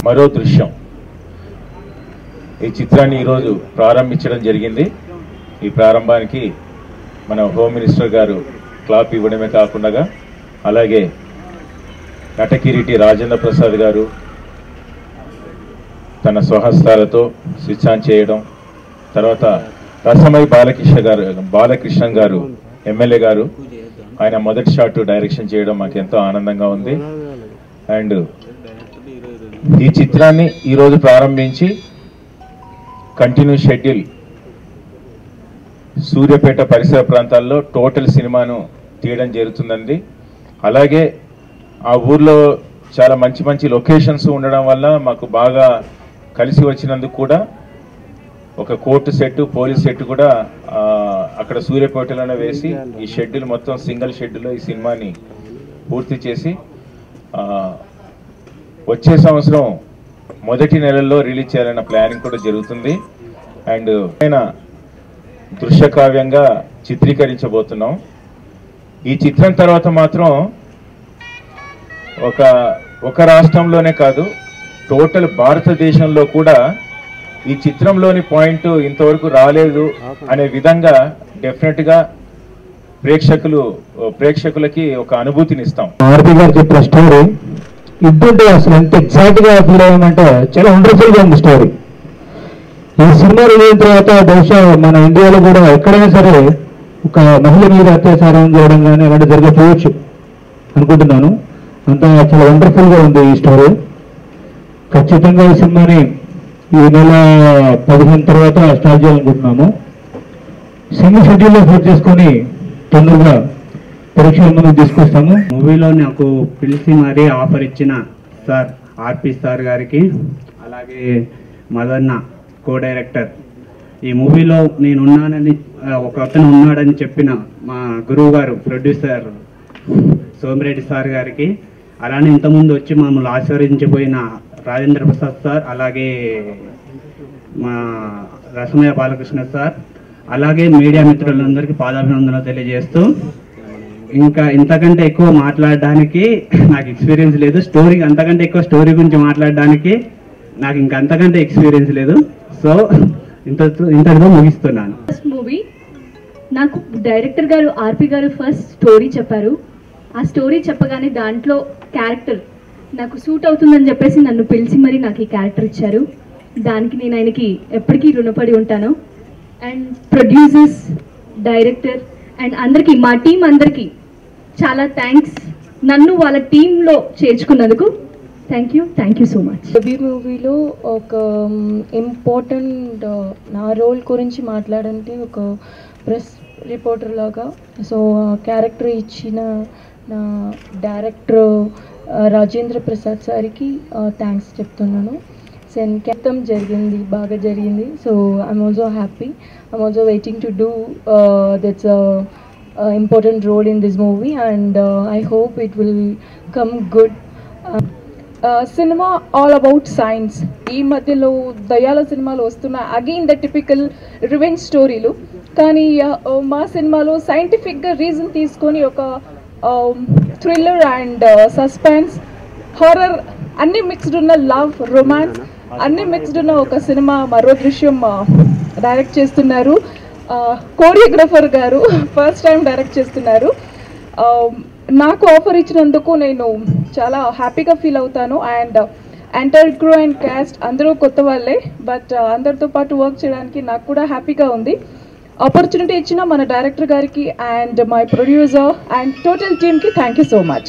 మరో దృశ్యం ఈ చిత్రాన్ని ఈరోజు ప్రారంభించడం జరిగింది. ఈ ప్రారంభానికి మన హోమ్ మినిస్టర్ గారు క్లాప్ ఇవ్వడమే కాకుండా అలాగే నటకిరీటి రాజేంద్ర ప్రసాద్ గారు తన స్వహస్తాలతో స్విచ్ ఆన్ చేయడం, తర్వాత రసమై బాలకృష్ణ గారు ఎమ్మెల్యే గారు ఆయన మొదటి షాట్ డైరెక్షన్ చేయడం మాకు ఎంతో ఆనందంగా ఉంది. అండ్ ఈ చిత్రాన్ని ఈరోజు ప్రారంభించి కంటిన్యూ షెడ్యూల్ సూర్యాపేట పరిసర ప్రాంతాల్లో టోటల్ సినిమాను తీయడం జరుగుతుందండి. అలాగే ఆ ఊర్లో చాలా మంచి మంచి లొకేషన్స్ ఉండడం వల్ల మాకు బాగా కలిసి వచ్చినందుకు కూడా ఒక కోర్టు సెట్, పోలీస్ సెట్ కూడా అక్కడ సూర్యాపేటలోనే వేసి ఈ షెడ్యూల్ మొత్తం సింగిల్ షెడ్యూల్లో ఈ సినిమాని పూర్తి చేసి వచ్చే సంవత్సరం మొదటి నెలల్లో రిలీజ్ చేయాలన్న ప్లానింగ్ కూడా జరుగుతుంది. అండ్ దృశ్యకావ్యంగా చిత్రీకరించబోతున్నాం. ఈ చిత్రం తర్వాత మాత్రం ఒక రాష్ట్రంలోనే కాదు టోటల్ భారతదేశంలో కూడా ఈ చిత్రంలోని పాయింట్ ఇంతవరకు రాలేదు అనే విధంగా డెఫినెట్గా ప్రేక్షకులకి ఒక అనుభూతిని ఇస్తాం. ఆర్పి గారు చెప్పిన స్టోరీ ఇద్దంటే అసలు ఎంత ఎగ్జాక్ట్ గా ఫీల్ అయ్యామంటే చాలా వండర్ఫుల్ గా ఉంది స్టోరీ. ఈ సినిమా రిలీజ్ తర్వాత బహుశా మన ఇండియాలో కూడా ఎక్కడైనా సరే ఒక మహిళ మీద అత్యాచారం చేయడం కానీ అలాంటి జరగకపోవచ్చు అనుకుంటున్నాను. అంత చాలా వండర్ఫుల్ గా ఉంది ఈ స్టోరీ. ఖచ్చితంగా ఈ సినిమాని ఈ నెల 15 తర్వాత స్టార్ట్ చేయాలనుకుంటున్నాము. సింగిల్ షెడ్యూల్లో సెట్ చేసుకొని తొందరగా పరీక్షల ముందుకు తీసుకొస్తాము. మూవీలో నాకు పిలిచి మరీ ఆఫర్ ఇచ్చిన సార్ ఆర్పి సార్ గారికి, అలాగే మదన్న కో డైరెక్టర్, ఈ మూవీలో నేను ఉన్నానని ఒక అతను ఉన్నాడని చెప్పిన మా గురువు గారు ప్రొడ్యూసర్ సోమిరెడ్డి సార్ గారికి, అలానే ఇంతకుముందు వచ్చి మమ్మల్ని ఆశీర్వదించిపోయిన రాజేంద్ర ప్రసాద్ సార్, అలాగే మా రసమయ్య బాలకృష్ణ సార్, అలాగే మీడియా మిత్రులందరికీ పాదాభినందనలు తెలియజేస్తూ, ఇంకా ఇంతకంటే ఎక్కువ మాట్లాడడానికి నాకు ఎక్స్పీరియన్స్ లేదు. అంతకంటే ఎక్కువ స్టోరీ గురించి మాట్లాడడానికి నాకు ఇంకా అంతకంటే ఎక్స్పీరియన్స్ లేదు. సో ఇంతటితో ముగిస్తున్నాను. ఫస్ట్ మూవీ నాకు డైరెక్టర్ గారు ఆర్పి గారు ఫస్ట్ స్టోరీ చెప్పారు. ఆ స్టోరీ చెప్పగానే దాంట్లో క్యారెక్టర్ నాకు సూట్ అవుతుందని చెప్పేసి నన్ను పిలిచి మరి నాకు ఈ క్యారెక్టర్ ఇచ్చారు. దానికి నేను ఆయనకి ఎప్పటికీ రుణపడి ఉంటాను. అండ్ ప్రొడ్యూసర్స్, డైరెక్టర్ అండ్ అందరికీ, మా టీం అందరికీ చాలా థ్యాంక్స్. నన్ను వాళ్ళ టీంలో చేర్చుకున్నందుకు థ్యాంక్ యూ సో మచ్. ఈ మూవీలో ఒక ఇంపార్టెంట్ నా రోల్ గురించి మాట్లాడంటే ఒక ప్రెస్ రిపోర్టర్ లాగా. సో క్యారెక్టర్ ఇచ్చిన నా డైరెక్టర్ రాజేంద్ర ప్రసాద్ సార్కి థ్యాంక్స్ చెప్తున్నాను. మొత్తం జరిగింది, బాగా జరిగింది. So I'm also happy. I'm also waiting to do that's important role in this movie, and I hope it will come good. Cinema all about science. ఈ మధ్యలో దయాల సినిమాలు వస్తున్న అగైన్ ద టిపికల్ రివెంజ్ స్టోరీలు, కానీ మా సినిమాలో సైంటిఫిక్గా రీజన్ తీసుకొని ఒక థ్రిల్లర్ అండ్ సస్పెన్స్, హారర్ అన్నీ మిక్స్డ్ ఉన్న, లవ్, రొమాన్స్ అన్నీ మిక్స్డ్ ఉన్న ఒక సినిమా మరో దృశ్యం డైరెక్ట్ చేస్తున్నారు. కోరియోగ్రాఫర్ గారు ఫస్ట్ టైం డైరెక్ట్ చేస్తున్నారు. నాకు ఆఫర్ ఇచ్చినందుకు నేను చాలా హ్యాపీగా ఫీల్ అవుతాను. And entire crew and caste అందరూ కొత్త వాళ్ళే, బట్ అందరితో పాటు వర్క్ చేయడానికి నాకు కూడా హ్యాపీగా ఉంది. ఆపర్చునిటీ ఇచ్చిన మన డైరెక్టర్ గారికి and my producer and total టీమ్కి థ్యాంక్ యూ సో మచ్.